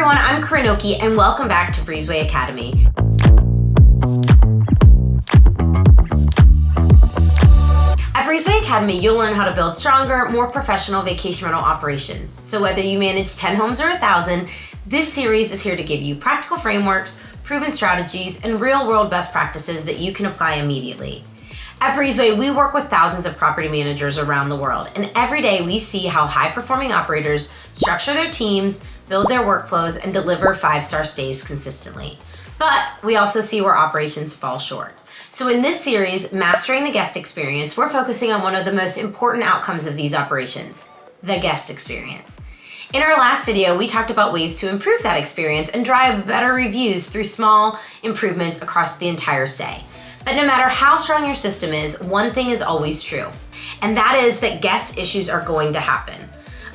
everyone, I'm Koryn Okey and welcome back to Breezeway Academy. At Breezeway Academy, you'll learn how to build stronger, more professional vacation rental operations. So whether you manage 10 homes or 1,000, this series is here to give you practical frameworks, proven strategies, and real-world best practices that you can apply immediately. At Breezeway, we work with thousands of property managers around the world, and every day we see how high-performing operators structure their teams, build their workflows, and deliver 5-star stays consistently. But we also see where operations fall short. So in this series, Mastering the Guest Experience, we're focusing on one of the most important outcomes of these operations, the guest experience. In our last video, we talked about ways to improve that experience and drive better reviews through small improvements across the entire stay. But no matter how strong your system is, one thing is always true, and that is that guest issues are going to happen.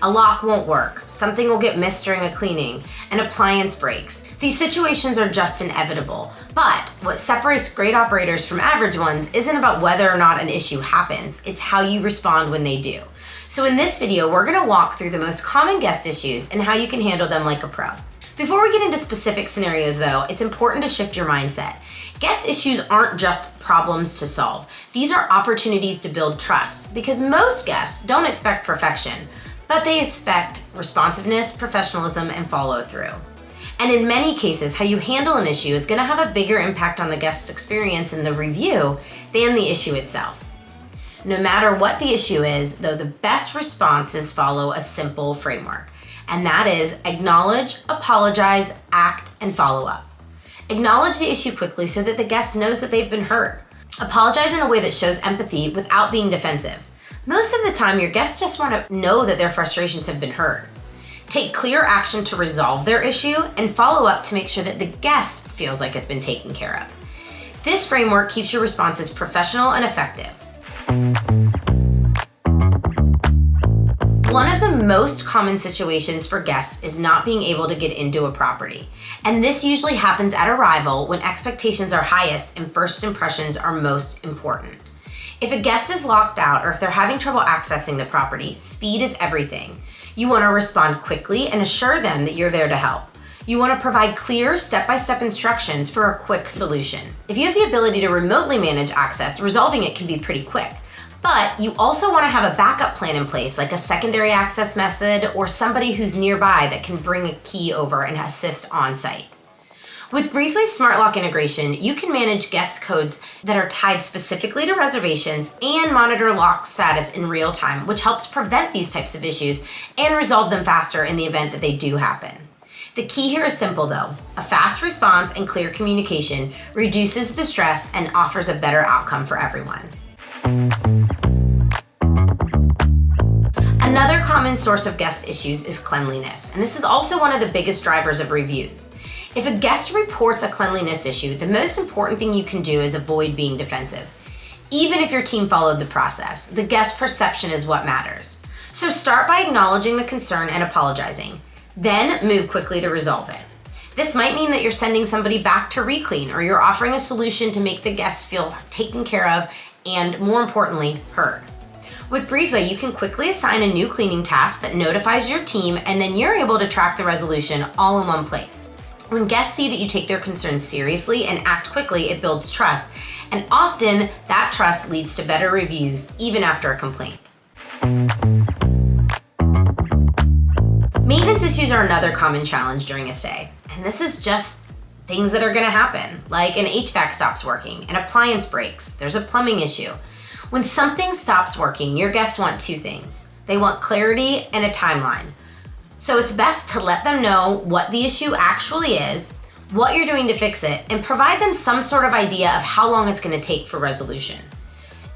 A lock won't work, something will get missed during a cleaning, an appliance breaks. These situations are just inevitable, but what separates great operators from average ones isn't about whether or not an issue happens, it's how you respond when they do. So in this video, we're gonna walk through the most common guest issues and how you can handle them like a pro. Before we get into specific scenarios though, it's important to shift your mindset. Guest issues aren't just problems to solve. These are opportunities to build trust because most guests don't expect perfection, but they expect responsiveness, professionalism, and follow through. And in many cases, how you handle an issue is gonna have a bigger impact on the guest's experience in the review than the issue itself. No matter what the issue is, though, the best responses follow a simple framework, and that is acknowledge, apologize, act, and follow up. Acknowledge the issue quickly so that the guest knows that they've been heard. Apologize in a way that shows empathy without being defensive. Most of the time, your guests just want to know that their frustrations have been heard. Take clear action to resolve their issue and follow up to make sure that the guest feels like it's been taken care of. This framework keeps your responses professional and effective. One of the most common situations for guests is not being able to get into a property. And this usually happens at arrival when expectations are highest and first impressions are most important. If a guest is locked out or if they're having trouble accessing the property, speed is everything. You want to respond quickly and assure them that you're there to help. You want to provide clear step-by-step instructions for a quick solution. If you have the ability to remotely manage access, resolving it can be pretty quick. But you also want to have a backup plan in place, like a secondary access method or somebody who's nearby that can bring a key over and assist on site. With Breezeway's Smart Lock integration, you can manage guest codes that are tied specifically to reservations and monitor lock status in real time, which helps prevent these types of issues and resolve them faster in the event that they do happen. The key here is simple though. A fast response and clear communication reduces the stress and offers a better outcome for everyone. Another common source of guest issues is cleanliness, and this is also one of the biggest drivers of reviews. If a guest reports a cleanliness issue, the most important thing you can do is avoid being defensive. Even if your team followed the process, the guest perception is what matters. So start by acknowledging the concern and apologizing. Then move quickly to resolve it. This might mean that you're sending somebody back to re-clean or you're offering a solution to make the guest feel taken care of and, more importantly, heard. With Breezeway, you can quickly assign a new cleaning task that notifies your team, and then you're able to track the resolution all in one place. When guests see that you take their concerns seriously and act quickly, it builds trust, and often that trust leads to better reviews even after a complaint. Maintenance issues are another common challenge during a stay, and this is just things that are gonna happen, like an HVAC stops working, an appliance breaks, there's a plumbing issue. When something stops working, your guests want two things. They want clarity and a timeline. So it's best to let them know what the issue actually is, what you're doing to fix it, and provide them some sort of idea of how long it's gonna take for resolution.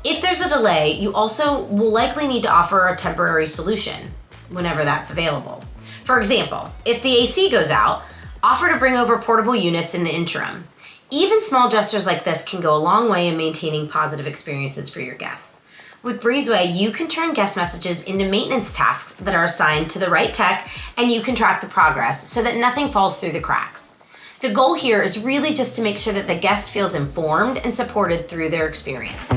If there's a delay, you also will likely need to offer a temporary solution whenever that's available. For example, if the AC goes out, offer to bring over portable units in the interim. Even small gestures like this can go a long way in maintaining positive experiences for your guests. With Breezeway, you can turn guest messages into maintenance tasks that are assigned to the right tech, and you can track the progress so that nothing falls through the cracks. The goal here is really just to make sure that the guest feels informed and supported through their experience.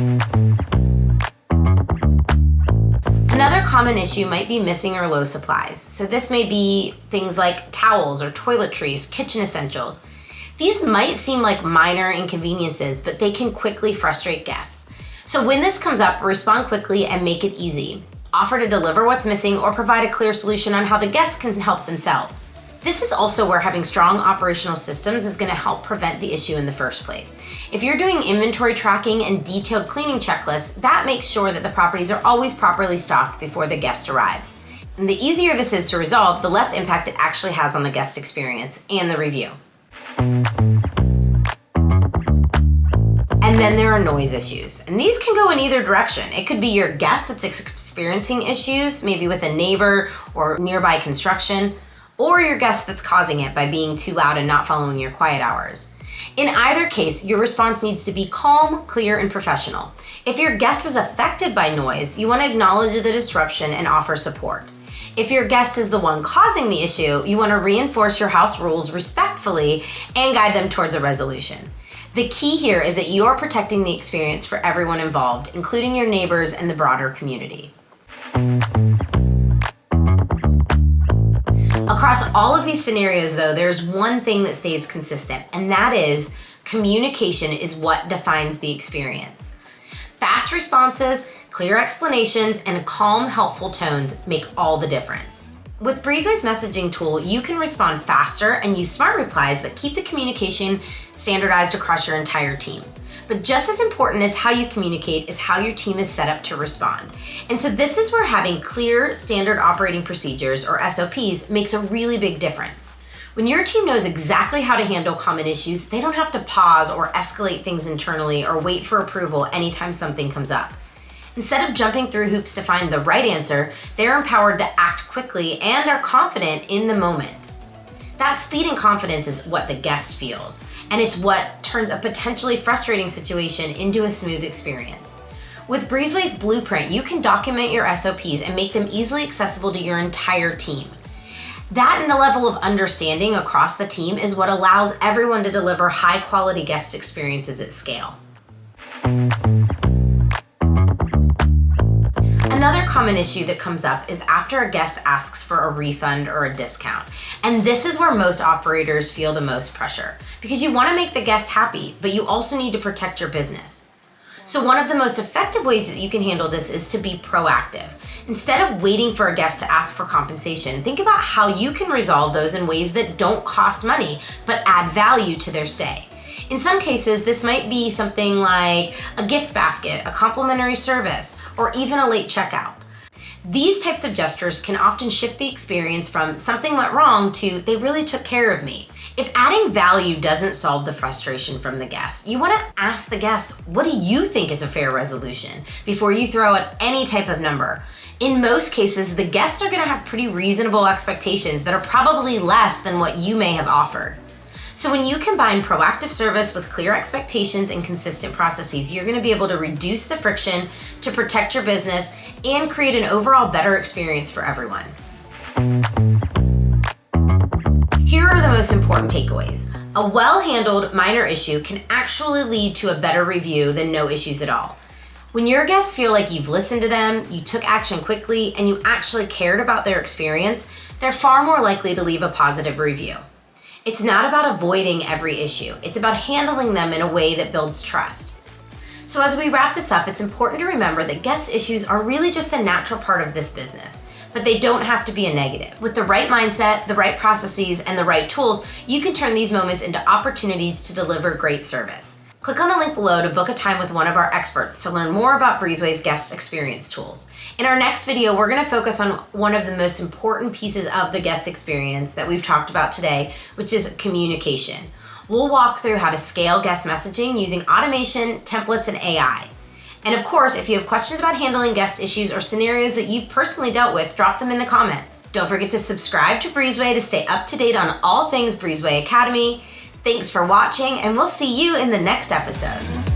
Another common issue might be missing or low supplies. So this may be things like towels or toiletries, kitchen essentials. These might seem like minor inconveniences, but they can quickly frustrate guests. So when this comes up, respond quickly and make it easy. Offer to deliver what's missing or provide a clear solution on how the guests can help themselves. This is also where having strong operational systems is going to help prevent the issue in the first place. If you're doing inventory tracking and detailed cleaning checklists, that makes sure that the properties are always properly stocked before the guest arrives. And the easier this is to resolve, the less impact it actually has on the guest experience and the review. And then there are noise issues. And these can go in either direction. It could be your guest that's experiencing issues, maybe with a neighbor or nearby construction, or your guest that's causing it by being too loud and not following your quiet hours. In either case, your response needs to be calm, clear, and professional. If your guest is affected by noise, you want to acknowledge the disruption and offer support. If your guest is the one causing the issue, you want to reinforce your house rules respectfully and guide them towards a resolution. The key here is that you're protecting the experience for everyone involved, including your neighbors and the broader community. Across all of these scenarios, though, there's one thing that stays consistent, and that is communication is what defines the experience. Fast responses, clear explanations, and calm, helpful tones make all the difference. With Breezeway's messaging tool, you can respond faster and use smart replies that keep the communication standardized across your entire team. But just as important as how you communicate is how your team is set up to respond. And so this is where having clear standard operating procedures, or SOPs, makes a really big difference. When your team knows exactly how to handle common issues, they don't have to pause or escalate things internally or wait for approval anytime something comes up. Instead of jumping through hoops to find the right answer, they're empowered to act quickly and are confident in the moment. That speed and confidence is what the guest feels, and it's what turns a potentially frustrating situation into a smooth experience. With Breezeway's blueprint, you can document your SOPs and make them easily accessible to your entire team. That and the level of understanding across the team is what allows everyone to deliver high-quality guest experiences at scale. Another common issue that comes up is after a guest asks for a refund or a discount. And this is where most operators feel the most pressure, because you want to make the guest happy, but you also need to protect your business. So one of the most effective ways that you can handle this is to be proactive. Instead of waiting for a guest to ask for compensation, think about how you can resolve those in ways that don't cost money, but add value to their stay. In some cases, this might be something like a gift basket, a complimentary service, or even a late checkout. These types of gestures can often shift the experience from something went wrong to they really took care of me. If adding value doesn't solve the frustration from the guests, you want to ask the guests, what do you think is a fair resolution, before you throw out any type of number. In most cases, the guests are going to have pretty reasonable expectations that are probably less than what you may have offered. So when you combine proactive service with clear expectations and consistent processes, you're going to be able to reduce the friction to protect your business and create an overall better experience for everyone. Here are the most important takeaways. A well-handled minor issue can actually lead to a better review than no issues at all. When your guests feel like you've listened to them, you took action quickly, and you actually cared about their experience, they're far more likely to leave a positive review. It's not about avoiding every issue. It's about handling them in a way that builds trust. So as we wrap this up, it's important to remember that guest issues are really just a natural part of this business, but they don't have to be a negative. With the right mindset, the right processes, and the right tools, you can turn these moments into opportunities to deliver great service. Click on the link below to book a time with one of our experts to learn more about Breezeway's guest experience tools. In our next video, we're going to focus on one of the most important pieces of the guest experience that we've talked about today, which is communication. We'll walk through how to scale guest messaging using automation, templates, and AI. And of course, if you have questions about handling guest issues or scenarios that you've personally dealt with, drop them in the comments. Don't forget to subscribe to Breezeway to stay up to date on all things Breezeway Academy. Thanks for watching, and we'll see you in the next episode.